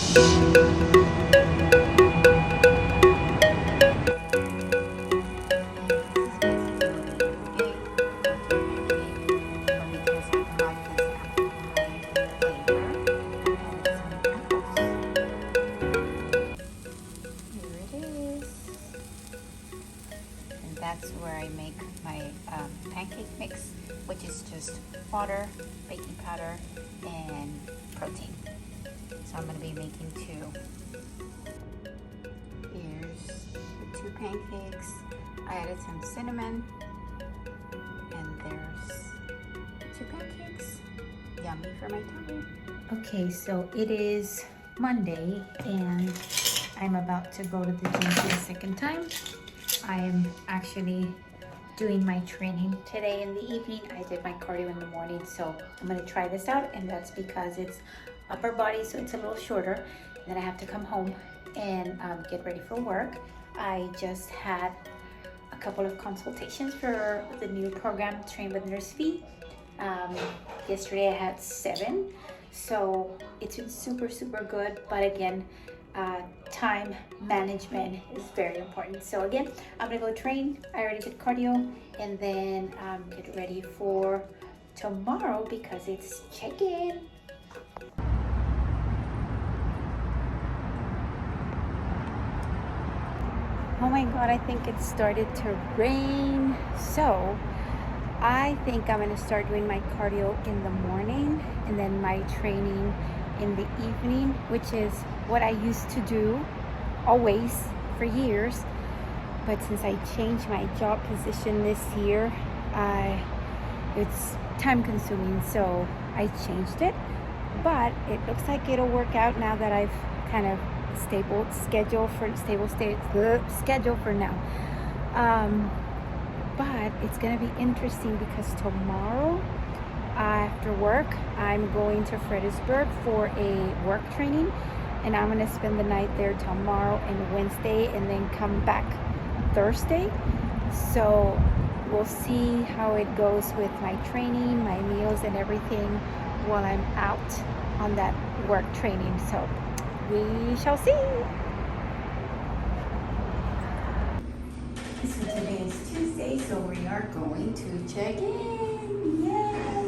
That's where I make my pancake mix, which is just water, baking powder, and protein. So I'm going to be making 2. Here's the 2 pancakes. I added some cinnamon, and there's 2 pancakes. Yummy for my tummy. Okay, so it is Monday, and I'm about to go to the gym for the second time. I am actually doing my training today in the evening. I did my cardio in the morning, so I'm going to try this out, and that's because it's upper body, so it's a little shorter. And then I have to come home and get ready for work. I just had a couple of consultations for the new program, Train with Nurseviviana. Yesterday I had 7, so it's been super good, but again, time management is very important. So again, I'm gonna go train. I already did cardio, and then get ready for tomorrow because it's check-in. Oh my god, I think it started to rain. So I think I'm gonna start doing my cardio in the morning and then my training in the evening, which is what I used to do always for years. But since I changed my job position this year, it's time consuming, so I changed it. But it looks like it'll work out now that I've kind of stable schedule for now. But it's gonna be interesting because tomorrow after work I'm going to Fredericksburg for a work training, and I'm gonna spend the night there tomorrow and Wednesday, and then come back Thursday. So we'll see how it goes with my training, my meals, and everything while I'm out on that work training. So we shall see. So today is Tuesday, so we are going to check in. Yay!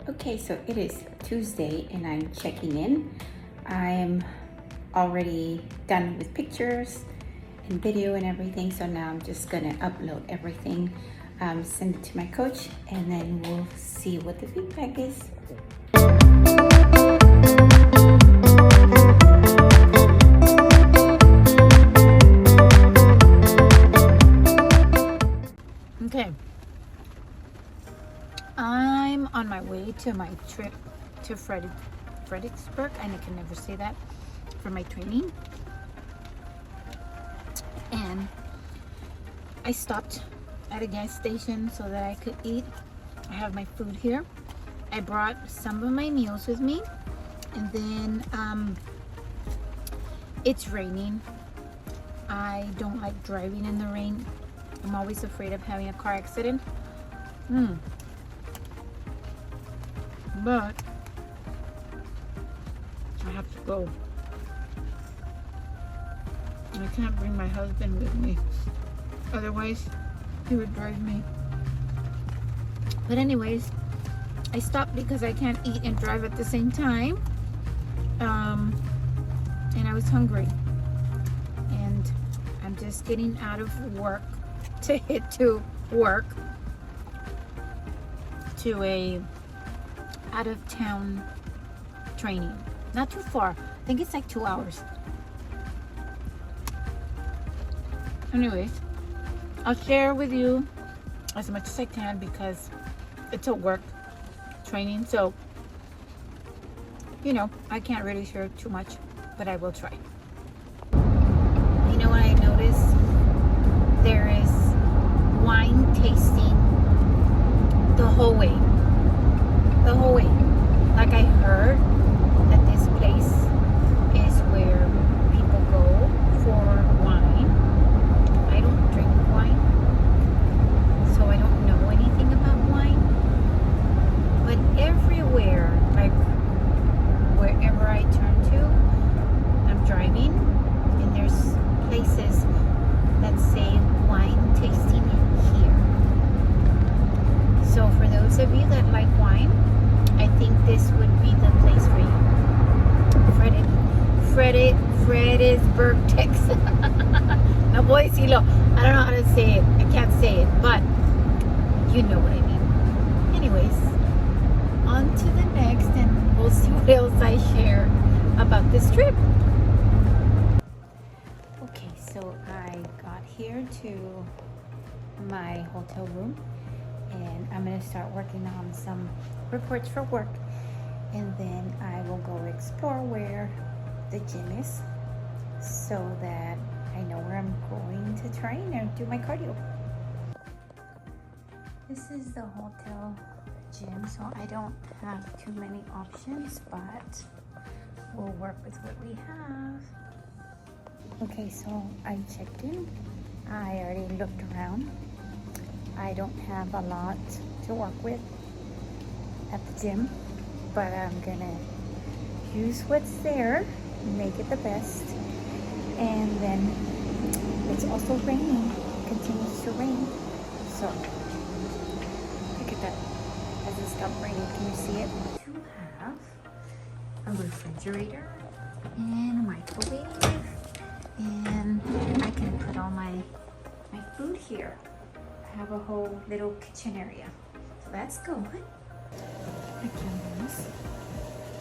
Okay, so it is Tuesday and I'm checking in. I'm already done with pictures and video and everything, so now I'm just gonna upload everything, send it to my coach, and then we'll see what the feedback is. Okay. I'm on my way to my trip to Fredericksburg, and I can never say that, for my training. And I stopped at a gas station so that I could eat. I have my food here. I brought some of my meals with me, and then it's raining. I don't like driving in the rain. I'm always afraid of having a car accident. But I have to go. I can't bring my husband with me, otherwise he would drive me. But anyways, I stopped because I can't eat and drive at the same time, and I was hungry, and I'm just getting out of work to head to work to a out of town training. Not too far. I think it's like 2 hours. Anyways, I'll share with you as much as I can because it's a work training, so you know, I can't really share too much, but I will try. You know what I noticed? There is wine tasting whole way. The whole way. Like I heard that this place is where people go for wine. I don't drink wine, so I don't know anything about wine. But everywhere, like wherever I turn to, I'm driving and there's places that say wine tasting here. So for those of you that like wine, I think this would be the place for you. Fredericksburg, Texas. No, Boisilo. I don't know how to say it. I can't say it, but you know what I mean. Anyways, on to the next, and we'll see what else I share about this trip. Okay, so I got here to my hotel room, and I'm gonna start working on some reports for work, and then I will go explore where the gym is so that I know where I'm going to train and do my cardio. This is the hotel gym, so I don't have too many options, but we'll work with what we have. Okay, so I checked in. I already looked around. I don't have a lot to work with at the gym, but I'm gonna use what's there, make it the best. And then it's also raining, it continues to rain. So look at that, as it stopped raining, can you see it? To have a refrigerator and a microwave, and I can put all my food here. I have a whole little kitchen area, so that's good. The cameras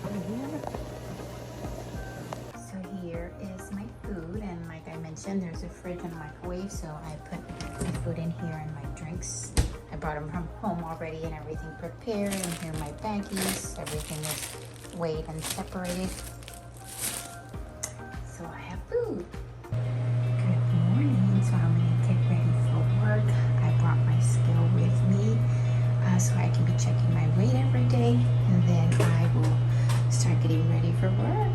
over here. So here is my food, and like I mentioned, there's a fridge and a microwave, so I put my food in here and my drinks. I brought them from home already and everything prepared, and here are my baggies. Everything is weighed and separated. So I have food. Good morning. So I'm going to get ready for work. I brought my scale with me so I can be checking my weight every day, and then I will start getting ready for work.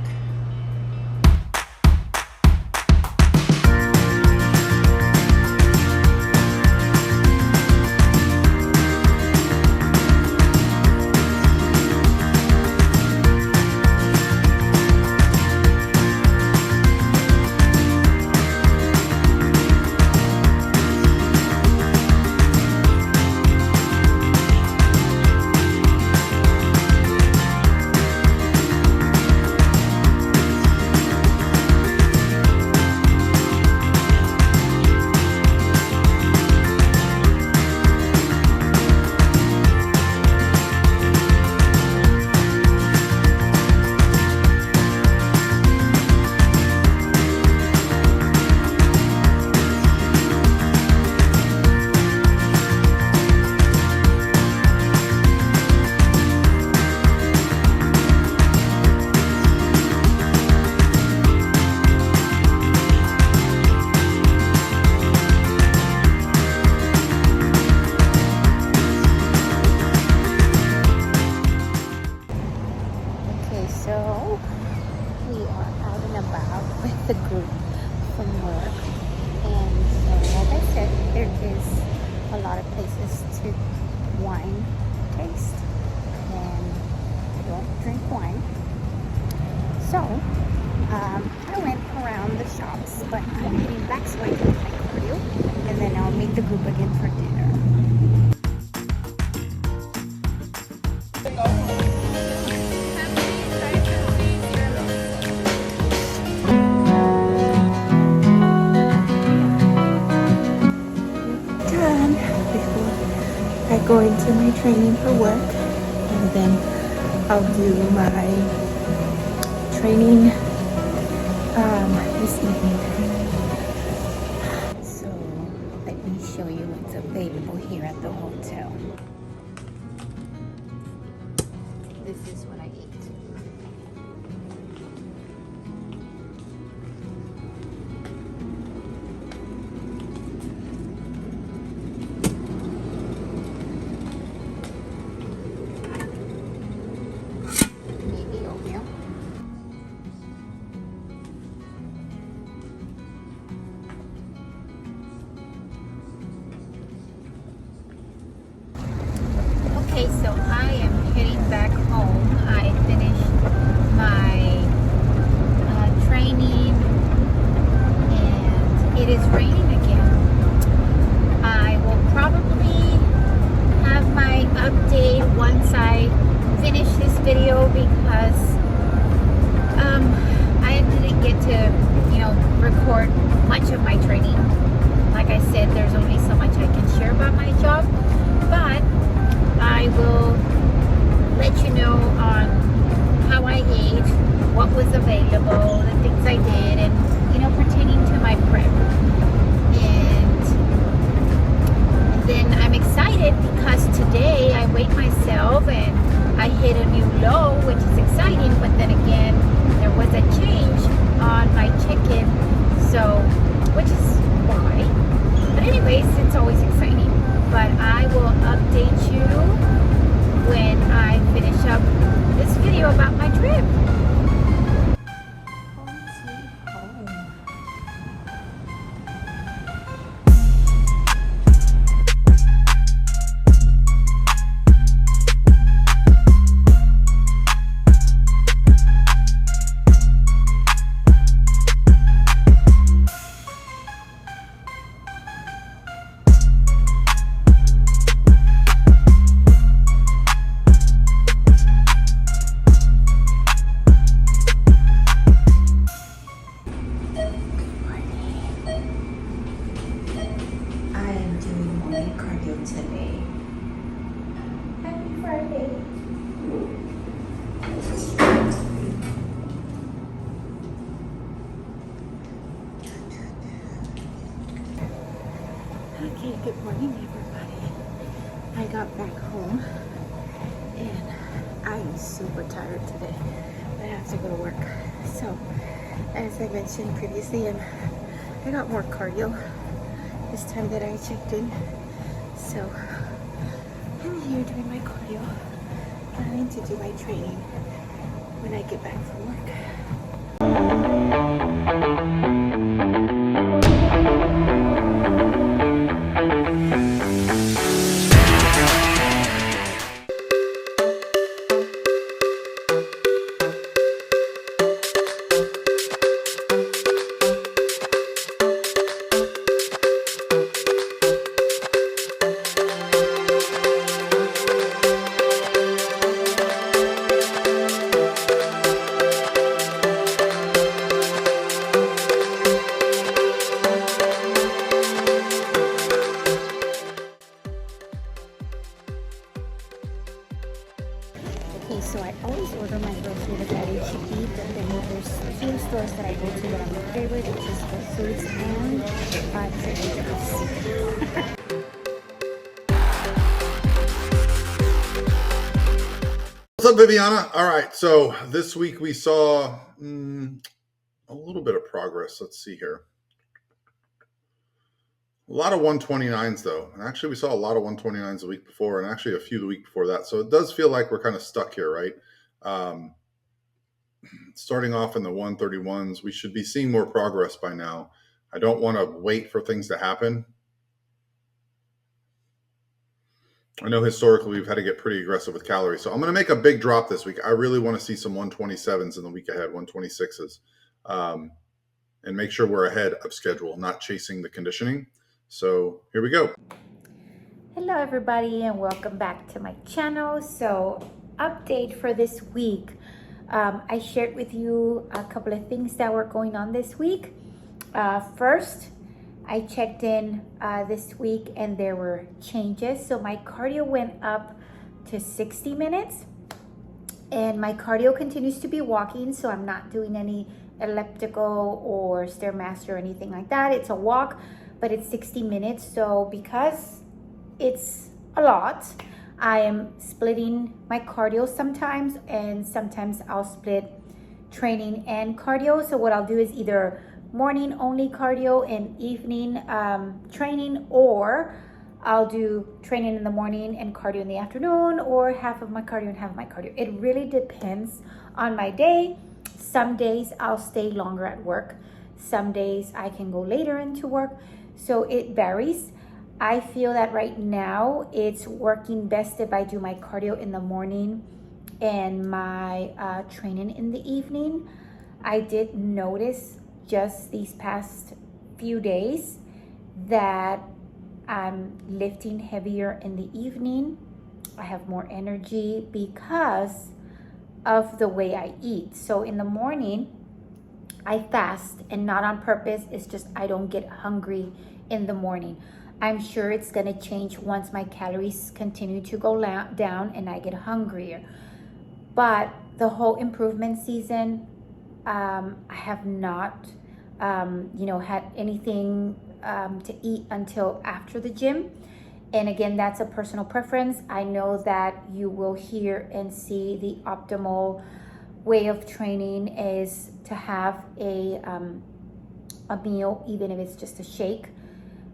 The group from work, and so like I said, there is a lot of places to wine taste, and I don't drink wine, so I went around the shops, but I'm getting back so I can do my cardio, and then I'll meet the group again for dinner. I go into my training for work, and then I'll do my training this evening. So let me show you what's available here at the hotel. This is what I eat. Okay, so I am heading back home. I finished my training and it is raining again. I will probably have my update once I finish this video because I didn't get to, record much of my training. Like I said, there's only so much I can share about my job, but I will let you know on how I ate, what was available, the things I did, and pertaining to my prep. And then I'm excited because today I weighed myself and I hit a new low, which is exciting, but then again there was a change on my check-in, so which is why. But anyways, it's always exciting. But I will update you when I finish up this video about my trip. Home sweet home. Today. Happy Friday. Okay, good morning everybody. I got back home and I am super tired today. I have to go to work. So, as I mentioned previously, I got more cardio this time that I checked in. So I'm here doing my cardio, planning to do my training when I get back from work. Okay, so I always order my groceries at H-E-B, but then there's a few stores that I go to that are my favorite, which is Whole Foods and Trader Joe's. What's up, Viviana? All right, so this week we saw a little bit of progress. Let's see here. A lot of 129s though. And actually we saw a lot of 129s the week before and actually a few the week before that. So it does feel like we're kind of stuck here, right? Starting off in the 131s, we should be seeing more progress by now. I don't want to wait for things to happen. I know historically we've had to get pretty aggressive with calories. So I'm going to make a big drop this week. I really want to see some 127s in the week ahead, 126s, and make sure we're ahead of schedule, not chasing the conditioning. So here we go. Hello everybody and welcome back to my channel. So update for this week. I shared with you a couple of things that were going on this week. First, I checked in this week and there were changes. So my cardio went up to 60 minutes and my cardio continues to be walking. So I'm not doing any elliptical or Stairmaster or anything like that. It's a walk, but it's 60 minutes. So because it's a lot, I am splitting my cardio sometimes, and sometimes I'll split training and cardio. So what I'll do is either morning only cardio and evening training, or I'll do training in the morning and cardio in the afternoon, or half of my cardio and half of my cardio. It really depends on my day. Some days I'll stay longer at work. Some days I can go later into work. So it varies. I feel that right now it's working best if I do my cardio in the morning and my training in the evening. I did notice just these past few days that I'm lifting heavier in the evening. I have more energy because of the way I eat. So in the morning, I fast, and not on purpose. It's just I don't get hungry in the morning. I'm sure it's gonna change once my calories continue to go down and I get hungrier. But the whole improvement season, I have not, had anything to eat until after the gym. And again, that's a personal preference. I know that you will hear and see the optimal way of training is to have a meal, even if it's just a shake.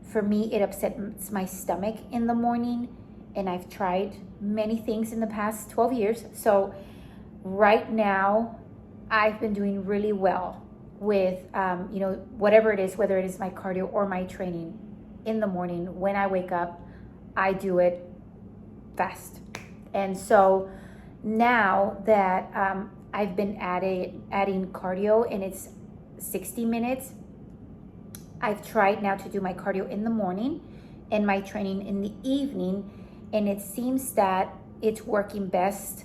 For me, it upsets my stomach in the morning, and I've tried many things in the past 12 years. So right now, I've been doing really well with, whatever it is, whether it is my cardio or my training in the morning. When I wake up, I do it fast. And so now that I've been adding cardio, and it's 60 minutes, I've tried now to do my cardio in the morning and my training in the evening, and it seems that it's working best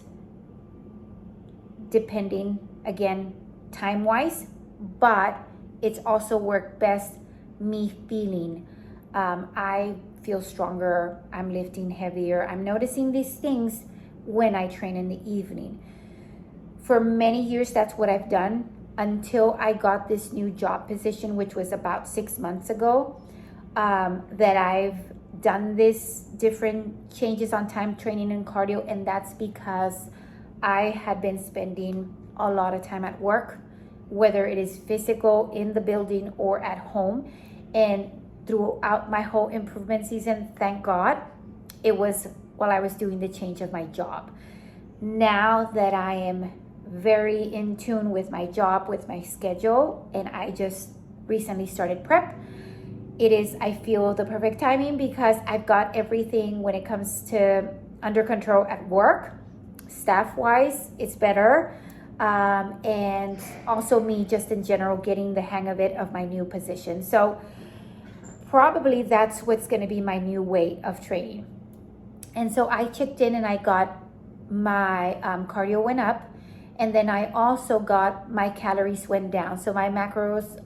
depending, again, time-wise, but it's also worked best me feeling. I feel stronger, I'm lifting heavier, I'm noticing these things when I train in the evening. For many years, that's what I've done until I got this new job position, which was about 6 months ago, that I've done this different changes on time training and cardio, and that's because I had been spending a lot of time at work, whether it is physical in the building or at home. And throughout my whole improvement season, thank God, it was while I was doing the change of my job. Now that I am very in tune with my job, with my schedule, and I just recently started prep, it is, I feel, the perfect timing because I've got everything when it comes to under control at work. Staff-wise, it's better. And also me just in general getting the hang of it of my new position. So probably that's what's going to be my new way of training. And so I checked in and I got my cardio went up, and then I also got my calories went down. So my macros,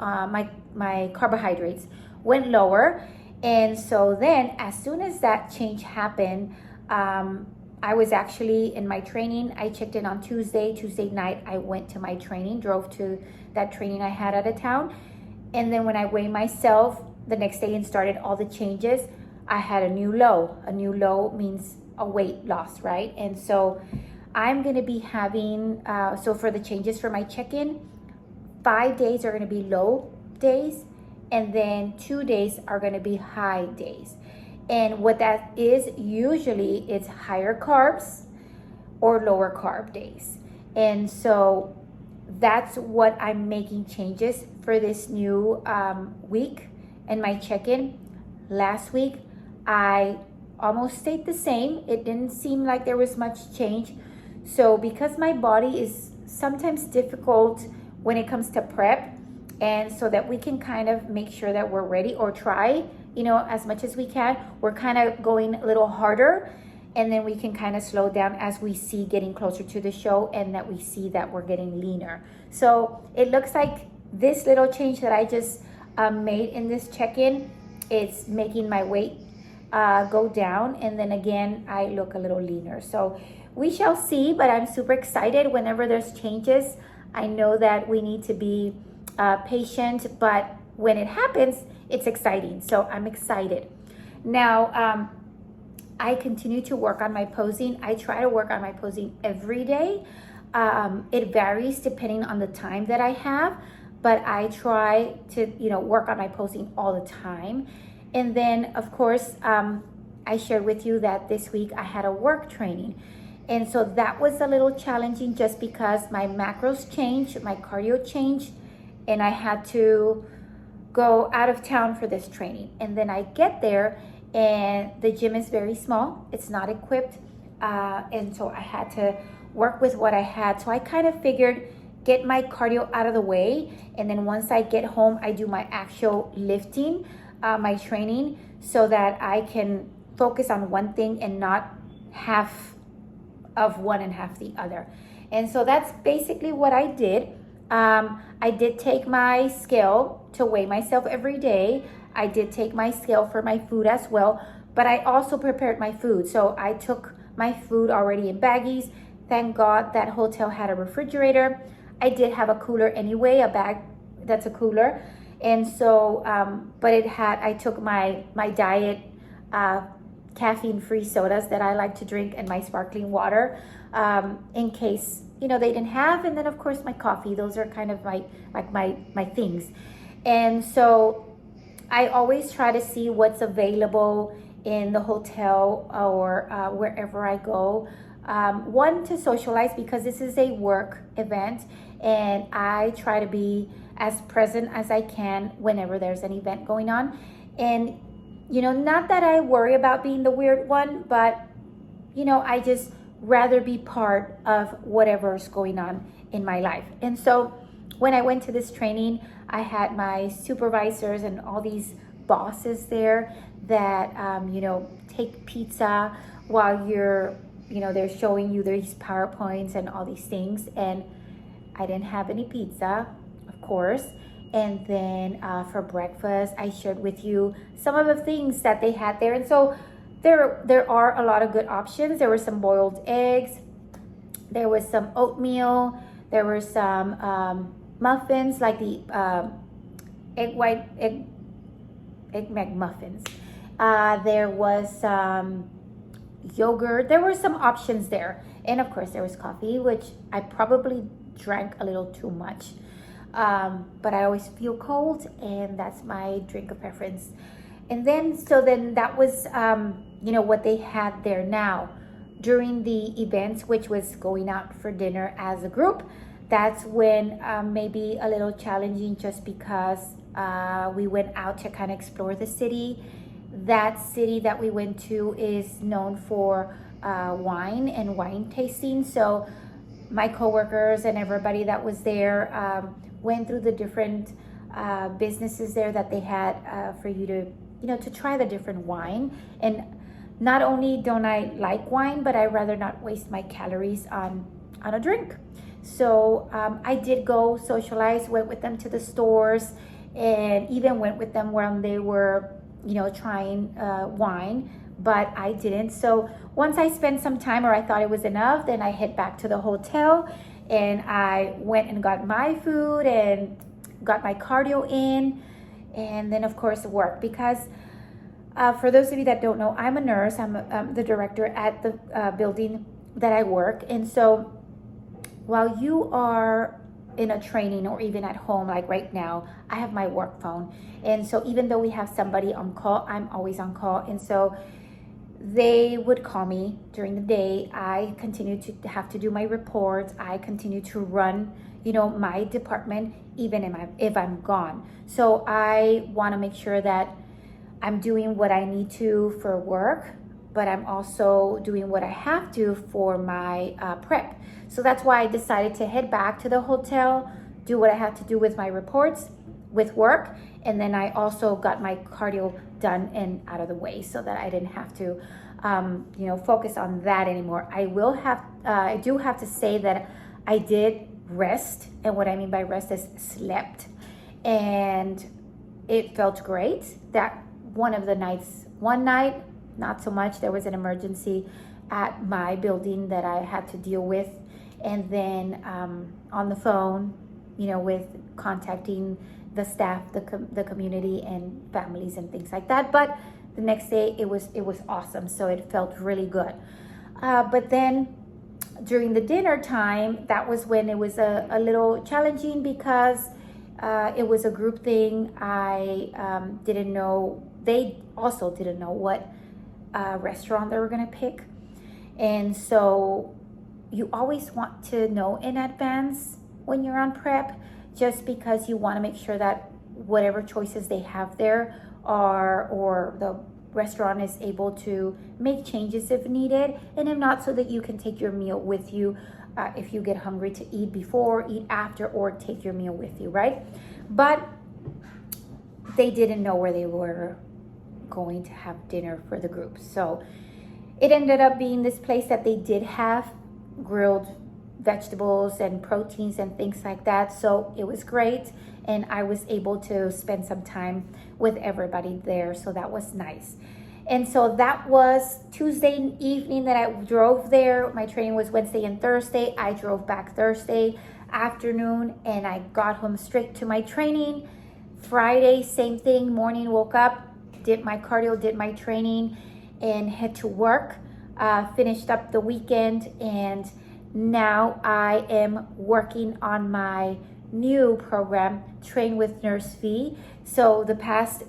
my carbohydrates went lower. And so then as soon as that change happened, I was actually in my training. I checked in on Tuesday night. I went to my training, drove to that training I had out of town. And then when I weighed myself the next day and started all the changes, I had a new low. A new low means a weight loss, right? And so I'm gonna be having, so for the changes for my check-in, 5 days are gonna be low days, and then 2 days are gonna be high days. And what that is, usually it's higher carbs or lower carb days. And so that's what I'm making changes for this new week. And my check-in last week, I almost stayed the same. It didn't seem like there was much change. So because my body is sometimes difficult when it comes to prep, and so that we can kind of make sure that we're ready or try, as much as we can, we're kind of going a little harder, and then we can kind of slow down as we see getting closer to the show and that we see that we're getting leaner. So it looks like this little change that I just made in this check-in, it's making my weight go down, and then again, I look a little leaner. So we shall see, but I'm super excited whenever there's changes. I know that we need to be patient, but when it happens, it's exciting. So I'm excited. Now, I continue to work on my posing. I try to work on my posing every day. It varies depending on the time that I have, but I try to, work on my posing all the time. And then, of course, I shared with you that this week I had a work training. And so that was a little challenging just because my macros changed, my cardio changed, and I had to go out of town for this training. And then I get there and the gym is very small. It's not equipped, and so I had to work with what I had. So I kind of figured get my cardio out of the way, and then once I get home, I do my actual lifting, my training, so that I can focus on one thing and not half of one and half the other. And so that's basically what I did. I did take my scale to weigh myself every day. I did take my scale for my food as well, but I also prepared my food. So I took my food already in baggies. Thank God that hotel had a refrigerator. I did have a cooler anyway, a bag that's a cooler. And so, but I took my diet caffeine-free sodas that I like to drink and my sparkling water in case, they didn't have. And then of course my coffee. Those are kind of my things. And so I always try to see what's available in the hotel or wherever I go. One, to socialize, because this is a work event, and I try to be as present as I can whenever there's an event going on. And not that I worry about being the weird one, but I just rather be part of whatever's going on in my life. And so when I went to this training, I had my supervisors and all these bosses there that take pizza while you're they're showing you these PowerPoints and all these things. And I didn't have any pizza, of course. And then for breakfast, I shared with you some of the things that they had there. And so there are a lot of good options. There were some boiled eggs. There was some oatmeal. There were some muffins, like the egg McMuffins. There was some yogurt. There were some options there. And of course, there was coffee, which I probably drank a little too much. But I always feel cold, and that's my drink of preference. And then that was, what they had there. Now, during the events, which was going out for dinner as a group, that's when maybe a little challenging, just because we went out to kind of explore the city. That city that we went to is known for wine and wine tasting. So my coworkers and everybody that was there went through the different businesses there that they had for you to try the different wine. And not only don't I like wine, but I rather not waste my calories on a drink. So I did go socialize, went with them to the stores, and even went with them when they were trying wine, but I didn't. So once I spent some time, or I thought it was enough, then I head back to the hotel, and I went and got my food and got my cardio in, and then of course work, because for those of you that don't know, I'm a nurse. I'm the director at the building that I work. And so while you are in a training or even at home, like right now, I have my work phone. And so even though we have somebody on call, I'm always on call. And so they would call me during the day. I continue to have to do my reports. I continue to run, my department, even if I'm gone. So I want to make sure that I'm doing what I need to for work, but I'm also doing what I have to for my prep. So that's why I decided to head back to the hotel, do what I have to do with my reports, with work, and then I also got my cardio done and out of the way, so that I didn't have to, focus on that anymore. I do have to say that I did rest, and what I mean by rest is slept, and it felt great. That one night, not so much. There was an emergency at my building that I had to deal with, and then on the phone, with contacting the staff, the community, and families and things like that. But the next day, it was awesome. So it felt really good. But then during the dinner time, that was when it was a little challenging, because it was a group thing. I didn't know. They also didn't know what restaurant they were gonna pick, and so you always want to know in advance when you're on prep, just because you want to make sure that whatever choices they have there are, or the restaurant is able to make changes if needed, and if not, so that you can take your meal with you if you get hungry to eat before, eat after, or take your meal with you, right? But they didn't know where they were going to have dinner for the group. So it ended up being this place that they did have grilled vegetables and proteins and things like that. So it was great. And I was able to spend some time with everybody there. So that was nice. And so that was Tuesday evening that I drove there. My training was Wednesday and Thursday. I drove back Thursday afternoon and I got home straight to my training. Friday, same thing, morning, woke up, did my cardio, did my training, and head to work. Finished up the weekend, and now I am working on my new program, Train with Nurse V. So the past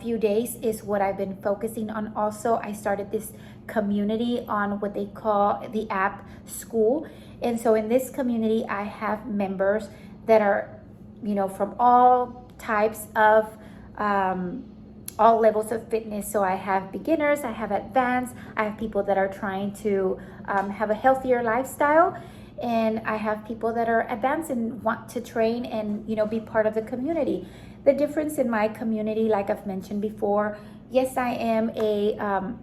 few days is what I've been focusing on. Also, I started this community on what they call the app School. And so in this community, I have members that are, from all types of, all levels of fitness. So I have beginners, I have advanced, I have people that are trying to have a healthier lifestyle, and I have people that are advanced and want to train and be part of the community. The difference in my community, like I've mentioned before, yes, I am a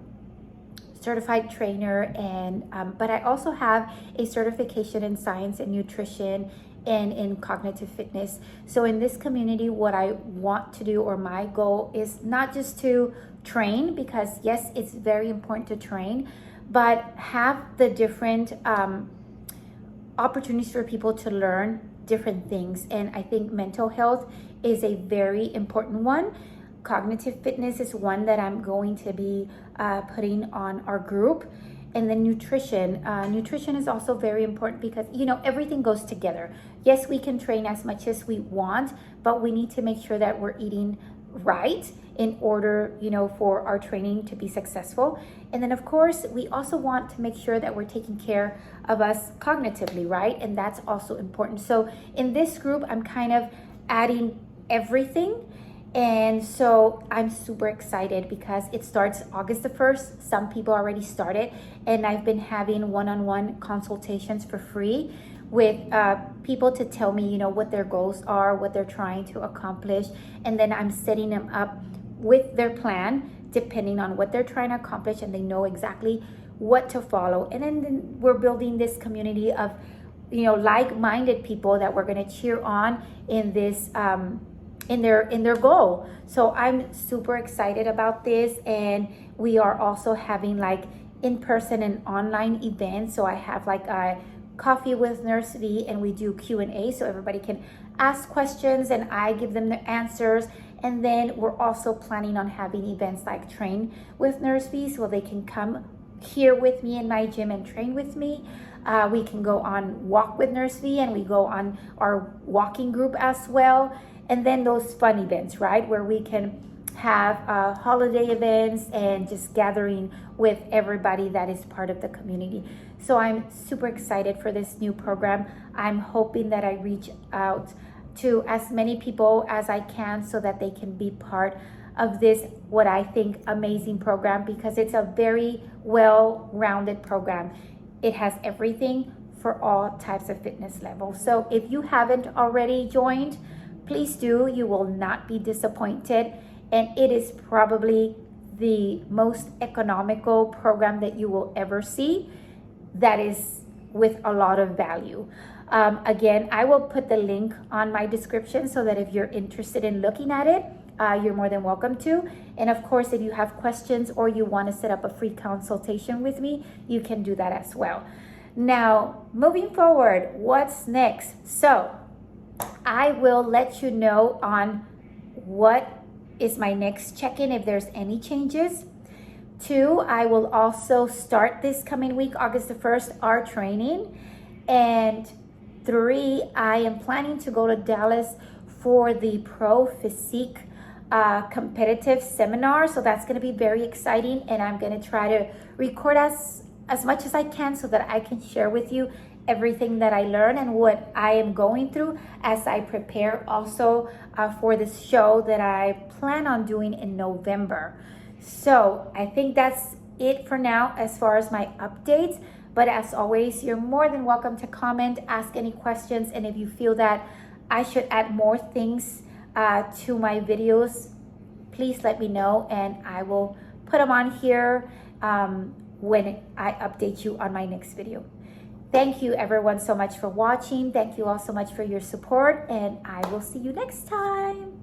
certified trainer, and but I also have a certification in science and nutrition and in cognitive fitness. So in this community, what I want to do, or my goal, is not just to train, because yes, it's very important to train, but have the different opportunities for people to learn different things. And I think mental health is a very important one. Cognitive fitness is one that I'm going to be putting on our group. And then nutrition. Nutrition is also very important because, everything goes together. Yes, we can train as much as we want, but we need to make sure that we're eating right in order, for our training to be successful. And then, of course, we also want to make sure that we're taking care of us cognitively, right? And that's also important. So in this group, I'm kind of adding everything. And so I'm super excited because it starts August the 1st. Some people already started, and I've been having one-on-one consultations for free with people to tell me, what their goals are, what they're trying to accomplish. And then I'm setting them up with their plan, depending on what they're trying to accomplish, and they know exactly what to follow. And then we're building this community of, like-minded people that we're going to cheer on in this, in their goal. So I'm super excited about this. And we are also having like in-person and online events. So I have like a coffee with Nurse V, and we do Q&A, so everybody can ask questions and I give them the answers. And then we're also planning on having events like Train with Nurse V, so they can come here with me in my gym and train with me. We can go on Walk with Nurse V, and we go on our walking group as well. And then those fun events, right, where we can have holiday events and just gathering with everybody that is part of the community. So I'm super excited for this new program. I'm hoping that I reach out to as many people as I can so that they can be part of this, what I think, amazing program, because it's a very well-rounded program. It has everything for all types of fitness levels. So if you haven't already joined, please do. You will not be disappointed. And it is probably the most economical program that you will ever see, that is with a lot of value. Again, I will put the link on my description so that if you're interested in looking at it, you're more than welcome to. And of course, if you have questions or you want to set up a free consultation with me, you can do that as well. Now, moving forward, what's next? So I will let you know on what is my next check-in if there's any changes. 2, I will also start this coming week, August the 1st, our training. And 3, I am planning to go to Dallas for the Pro Physique competitive seminar. So that's going to be very exciting. And I'm going to try to record as much as I can so that I can share with you everything that I learn and what I am going through as I prepare also for this show that I plan on doing in November. So I think that's it for now as far as my updates. But as always, you're more than welcome to comment, ask any questions, and if you feel that I should add more things to my videos, please let me know, and I will put them on here when I update you on my next video. Thank you everyone so much for watching. Thank you all so much for your support, and I will see you next time.